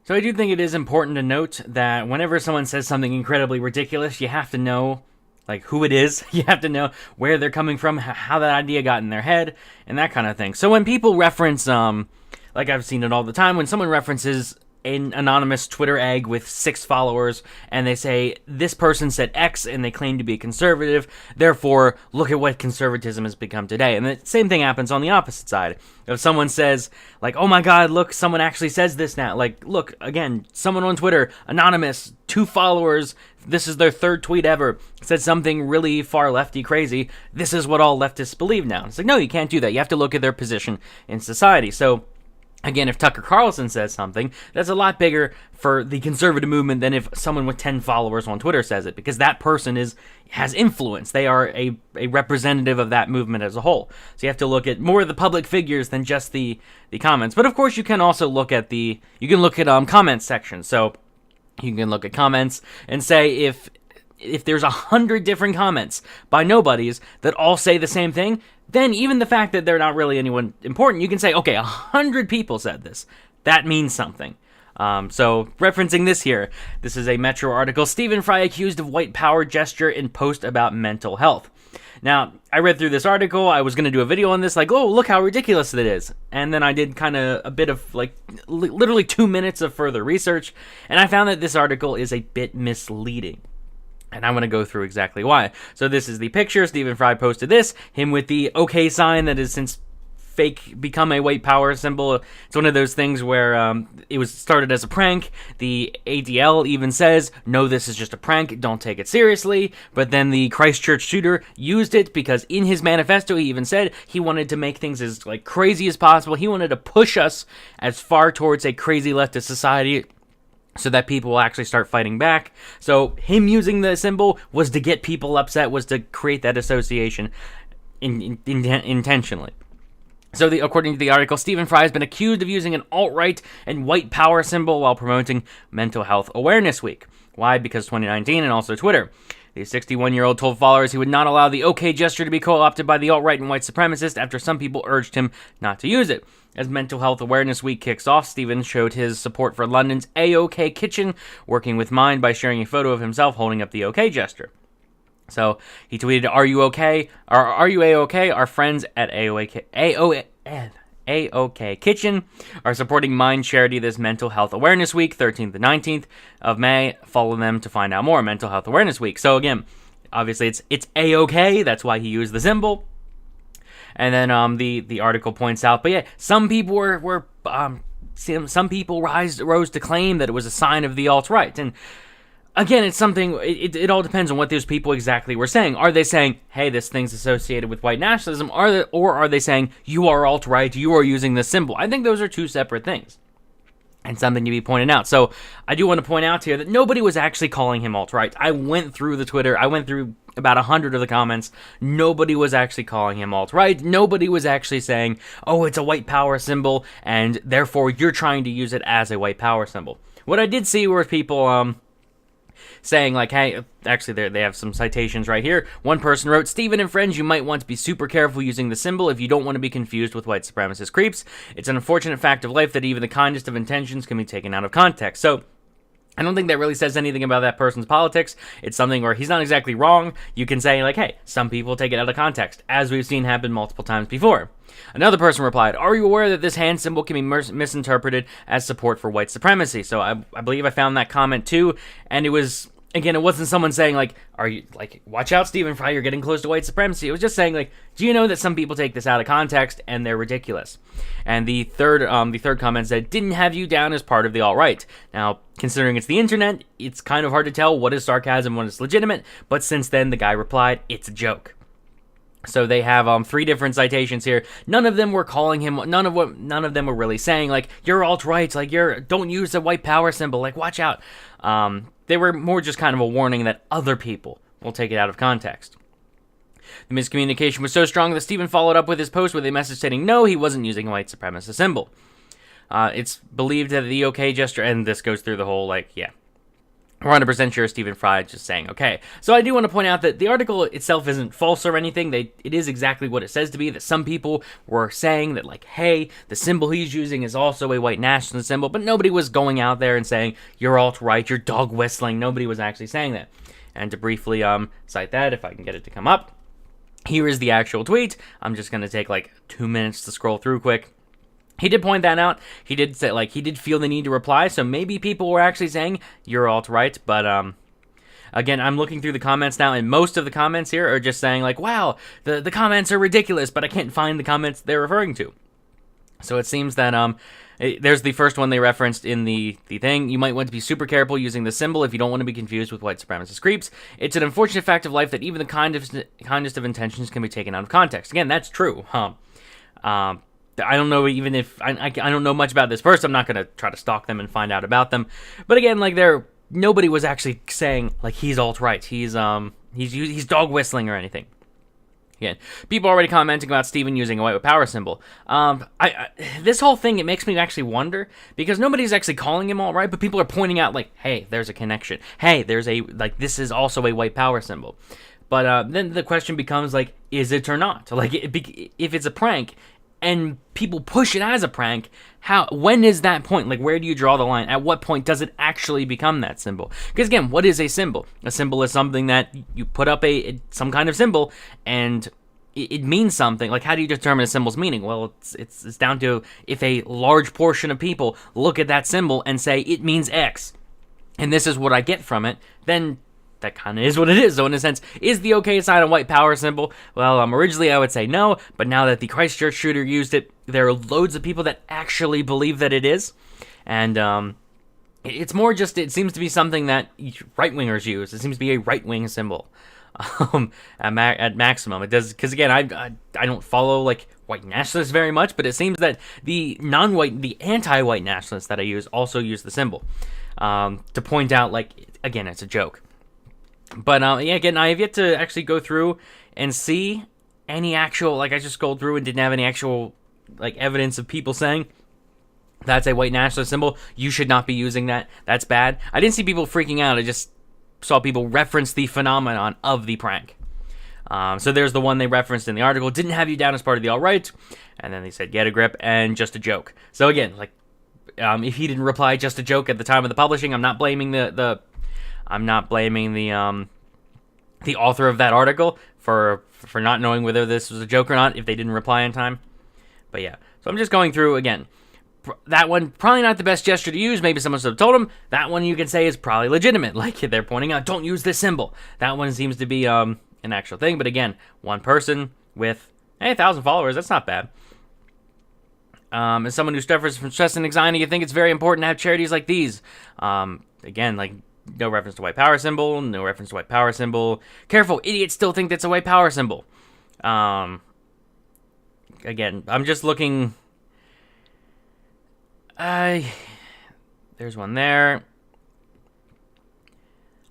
So I do think it is important to note that whenever someone says something incredibly ridiculous, you have to know like who it is. You have to know where they're coming from, how that idea got in their head, and that kind of thing. So when people reference, like I've seen it all the time, when someone references an anonymous Twitter egg with 6 followers, and they say, this person said X, and they claim to be conservative, therefore, look at what conservatism has become today. And the same thing happens on the opposite side. If someone says, like, oh my god, look, someone actually says this now. Like, look, again, someone on Twitter, anonymous, 2 followers, this is their 3rd tweet ever, said something really far lefty crazy, this is what all leftists believe now. It's like, no, you can't do that. You have to look at their position in society. So, again, if Tucker Carlson says something, that's a lot bigger for the conservative movement than if someone with 10 followers on Twitter says it, because that person has influence. They are a representative of that movement as a whole. So you have to look at more of the public figures than just the comments. But of course, you can also look at comments section. So you can look at comments and say if there's 100 different comments by nobodies that all say the same thing, then even the fact that they're not really anyone important, you can say, okay, 100 people said this. That means something. So referencing this here, this is a Metro article. Stephen Fry accused of white power gesture in post about mental health. Now, I read through this article. I was going to do a video on this, like, oh, look how ridiculous it is. And then I did kind of a bit of, like, literally 2 minutes of further research, and I found that this article is a bit misleading. And I'm going to go through exactly why. So this is the picture. Stephen Fry posted this. Him with the OK sign that has since become a white power symbol. It's one of those things where it was started as a prank. The ADL even says, no, this is just a prank. Don't take it seriously. But then the Christchurch shooter used it because in his manifesto, he even said he wanted to make things as like crazy as possible. He wanted to push us as far towards a crazy leftist society so that people will actually start fighting back. So him using the symbol was to get people upset, was to create that association intentionally. So according to the article, Stephen Fry has been accused of using an alt-right and white power symbol while promoting Mental Health Awareness Week. Why? Because 2019 and also Twitter. The 61-year-old told followers he would not allow the OK gesture to be co-opted by the alt-right and white supremacists after some people urged him not to use it. As Mental Health Awareness Week kicks off, Stephen showed his support for London's A-OK Kitchen, working with Mind by sharing a photo of himself holding up the OK gesture. So he tweeted, "Are you okay? Or are you A-OK? Our friends at A-OK Kitchen are supporting Mind charity this Mental Health Awareness Week, 13th to 19th of May. Follow them to find out more. Mental Health Awareness Week." So again, obviously it's A-OK. That's why he used the symbol. And then the article points out, but yeah, some people some people rose to claim that it was a sign of the alt-right. And again, it's something, it all depends on what those people exactly were saying. Are they saying, hey, this thing's associated with white nationalism, or are they saying, you are alt-right, you are using this symbol? I think those are two separate things, and something to be pointed out. So I do want to point out here that nobody was actually calling him alt-right. I went through the Twitter, I went through about 100 of the comments. Nobody was actually calling him alt-right. Nobody was actually saying, oh, it's a white power symbol, and therefore you're trying to use it as a white power symbol. What I did see were people saying, like, hey, actually, they have some citations right here. One person wrote, "Stephen and friends, you might want to be super careful using the symbol if you don't want to be confused with white supremacist creeps. It's an unfortunate fact of life that even the kindest of intentions can be taken out of context." So I don't think that really says anything about that person's politics. It's something where he's not exactly wrong. You can say, like, hey, some people take it out of context, as we've seen happen multiple times before. Another person replied, "Are you aware that this hand symbol can be misinterpreted as support for white supremacy?" So I believe I found that comment too, and it was, again, it wasn't someone saying, like, are you, like, watch out, Stephen Fry, you're getting close to white supremacy. It was just saying, like, do you know that some people take this out of context and they're ridiculous? And the third comment said, "Didn't have you down as part of the alt-right." Now, considering it's the internet, it's kind of hard to tell what is sarcasm, what is legitimate, but since then, the guy replied, "It's a joke." So they have 3 different citations here. None of them were calling him. None of them were really saying, like, you're alt-right, like, don't use the white power symbol, like, watch out. They were more just kind of a warning that other people will take it out of context. The miscommunication was so strong that Stephen followed up with his post with a message stating, no, he wasn't using a white supremacist symbol. It's believed that the OK gesture, and this goes through the whole, like, yeah. 100% sure Stephen Fry is just saying, okay. So I do want to point out that the article itself isn't false or anything. It is exactly what it says to be, that some people were saying that, like, hey, the symbol he's using is also a white nationalist symbol, but nobody was going out there and saying, you're alt-right, you're dog whistling. Nobody was actually saying that. And to briefly cite that, if I can get it to come up, here is the actual tweet. I'm just going to take, like, 2 minutes to scroll through quick. He did point that out. He did say, like, he did feel the need to reply, so maybe people were actually saying, you're alt-right, but, again, I'm looking through the comments now, and most of the comments here are just saying, like, wow, the comments are ridiculous, but I can't find the comments they're referring to. So it seems that, there's the first one they referenced in the thing. You might want to be super careful using the symbol if you don't want to be confused with white supremacist creeps. It's an unfortunate fact of life that even the kindest of intentions can be taken out of context. Again, that's true, I don't know even if I don't know much about this person. I'm not going to try to stalk them and find out about them. But again, like, nobody was actually saying, like, he's alt-right. He's dog whistling or anything. Again, people already commenting about Steven using a white with power symbol. This whole thing, it makes me actually wonder, because nobody's actually calling him alt-right, but people are pointing out, like, hey, there's a connection. Hey, this is also a white power symbol. But then the question becomes, like, is it or not? Like, if it's a prank, and people push it as a prank, when is that point? Like, where do you draw the line? At what point does it actually become that symbol? Because again, what is a symbol? A symbol is something that you put up some kind of symbol, and it means something. Like, how do you determine a symbol's meaning? Well, it's down to if a large portion of people look at that symbol and say, it means X, and this is what I get from it, then that kind of is what it is. So in a sense, is the OK sign a white power symbol? Well, originally I would say no, but now that the Christchurch shooter used it, there are loads of people that actually believe that it is. And it's more just, it seems to be something that right-wingers use. It seems to be a right-wing symbol at maximum. It does, because again, I don't follow, like, white nationalists very much, but it seems that the anti-white nationalists that I use also use the symbol to point out, like, again, it's a joke. But, yeah, again, I have yet to actually go through and see any actual, like, I just scrolled through and didn't have any actual, like, evidence of people saying, that's a white nationalist symbol, you should not be using that, that's bad. I didn't see people freaking out, I just saw people reference the phenomenon of the prank. So there's the one they referenced in the article, didn't have you down as part of the alt-right, and then they said, get a grip, and just a joke. So again, like, if he didn't reply just a joke at the time of the publishing, I'm not blaming the author of that article for not knowing whether this was a joke or not if they didn't reply in time. But yeah, so I'm just going through again. That one, probably not the best gesture to use. Maybe someone should have told him. That one you can say is probably legitimate. Like, they're pointing out, don't use this symbol. That one seems to be an actual thing. But again, one person with 1,000 followers, that's not bad. As someone who suffers from stress and anxiety, you think it's very important to have charities like these. Again, like, no reference to white power symbol, no reference to white power symbol. Careful, idiots still think that's a white power symbol. Again, I'm just looking. There's one there.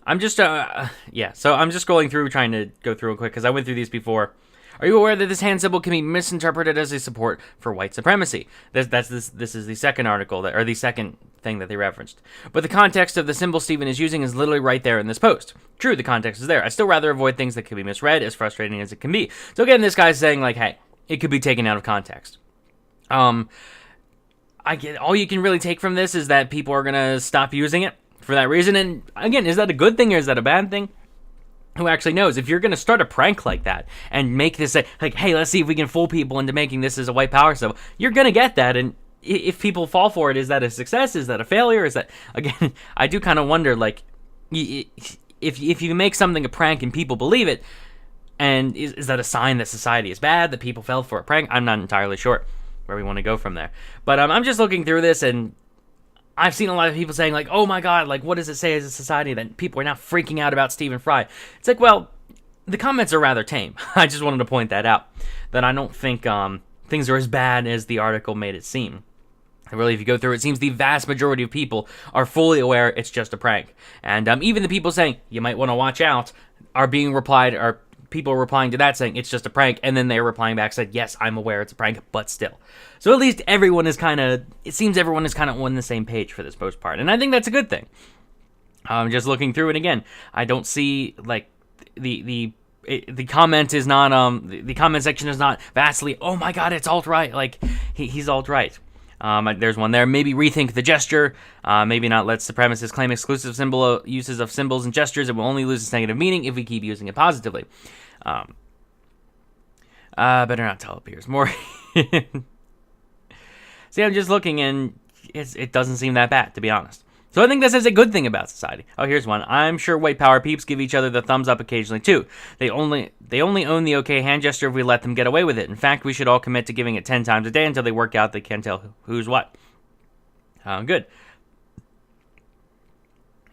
I'm just, yeah, so I'm just scrolling through, trying to go through real quick, because I went through these before. Are you aware that this hand symbol can be misinterpreted as a support for white supremacy? This is the second article, or the second thing that they referenced. But the context of the symbol Stephen is using is literally right there in this post. True, the context is there. I still rather avoid things that can be misread, as frustrating as it can be. So again, this guy's saying, like, hey, it could be taken out of context. I get all you can really take from this is that people are gonna stop using it for that reason. And again, is that a good thing or is that a bad thing? Who actually knows? If you're gonna start a prank like that and make this like, hey, let's see if we can fool people into making this as a white power symbol, you're gonna get that. And if people fall for it, is that a success? Is that a failure? Is that, again, I do kind of wonder, like, if you make something a prank and people believe it, and is that a sign that society is bad, that people fell for a prank? I'm not entirely sure where we want to go from there. But I'm just looking through this, and I've seen a lot of people saying, like, oh my god, like, what does it say as a society that people are now freaking out about Stephen Fry? It's like, well, the comments are rather tame. I just wanted to point that out, that I don't think things are as bad as the article made it seem. And really, if you go through, it seems the vast majority of people are fully aware it's just a prank. And even the people saying, you might want to watch out, are people replying to that saying, it's just a prank, and then they're replying back, said, yes, I'm aware it's a prank, but still. So at least everyone is it seems everyone is kind of on the same page for this most part, and I think that's a good thing. Just looking through it again, I don't see like the comment is not the comment section is not vastly, oh my god, it's alt-right, like he's alt-right. There's one there. Maybe rethink the gesture. Maybe not let supremacists claim exclusive symbol uses of symbols and gestures. It will only lose its negative meaning if we keep using it positively. Better not tell it peers more. See, I'm just looking, and it doesn't seem that bad, to be honest. So I think this is a good thing about society. Oh, here's one. I'm sure white power peeps give each other the thumbs up occasionally too. They only own the okay hand gesture if we let them get away with it. In fact, we should all commit to giving it 10 times a day until they work out they can't tell who's what. Good.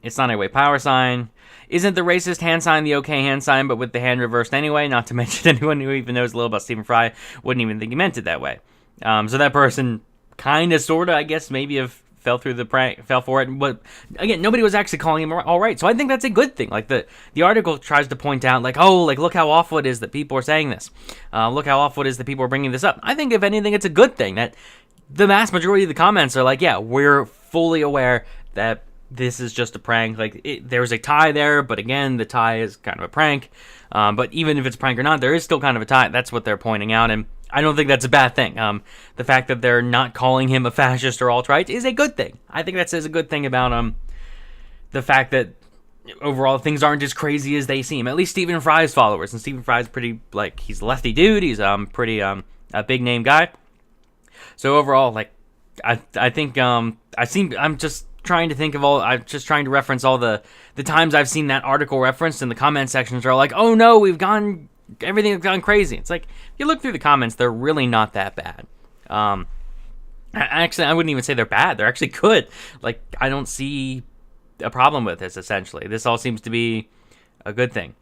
It's not a white power sign. Isn't the racist hand sign the okay hand sign, but with the hand reversed anyway? Not to mention anyone who even knows a little about Stephen Fry wouldn't even think he meant it that way. So that person kind of, sort of, I guess, maybe have fell through the prank, fell for it, but again, nobody was actually calling him all right. So I think that's a good thing. Like the article tries to point out, like, oh, like look how awful it is that people are saying this. Look how awful it is that people are bringing this up. I think if anything, it's a good thing that the vast majority of the comments are like, yeah, we're fully aware that this is just a prank. Like there's a tie there, but again, the tie is kind of a prank. But even if it's a prank or not, there is still kind of a tie. That's what they're pointing out, and I don't think that's a bad thing. The fact that they're not calling him a fascist or alt-right is a good thing. I think that says a good thing about the fact that overall things aren't as crazy as they seem. At least Stephen Fry's followers, and Stephen Fry's pretty, like, he's a lefty dude. He's pretty a big name guy. So overall, like, I think I'm just trying to think of I'm just trying to reference all the times I've seen that article referenced, and the comment sections are all like, oh no, everything has gone crazy. It's like, if you look through the comments, they're really not that bad. Actually, I wouldn't even say they're bad. They're actually good. Like, I don't see a problem with this, essentially. This all seems to be a good thing.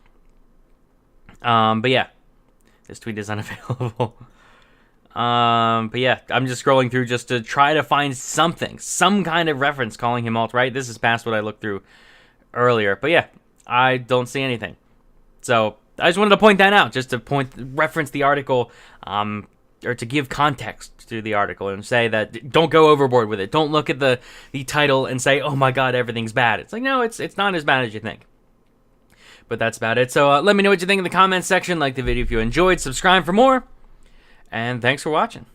But yeah, this tweet is unavailable. But yeah, I'm just scrolling through just to try to find some kind of reference calling him alt-right. This is past what I looked through earlier. But yeah, I don't see anything. So I just wanted to point that out, just to reference the article, or to give context to the article and say that don't go overboard with it. Don't look at the title and say, oh my god, everything's bad. It's like, no, it's not as bad as you think. But that's about it. So let me know what you think in the comments section. Like the video if you enjoyed. Subscribe for more. And thanks for watching.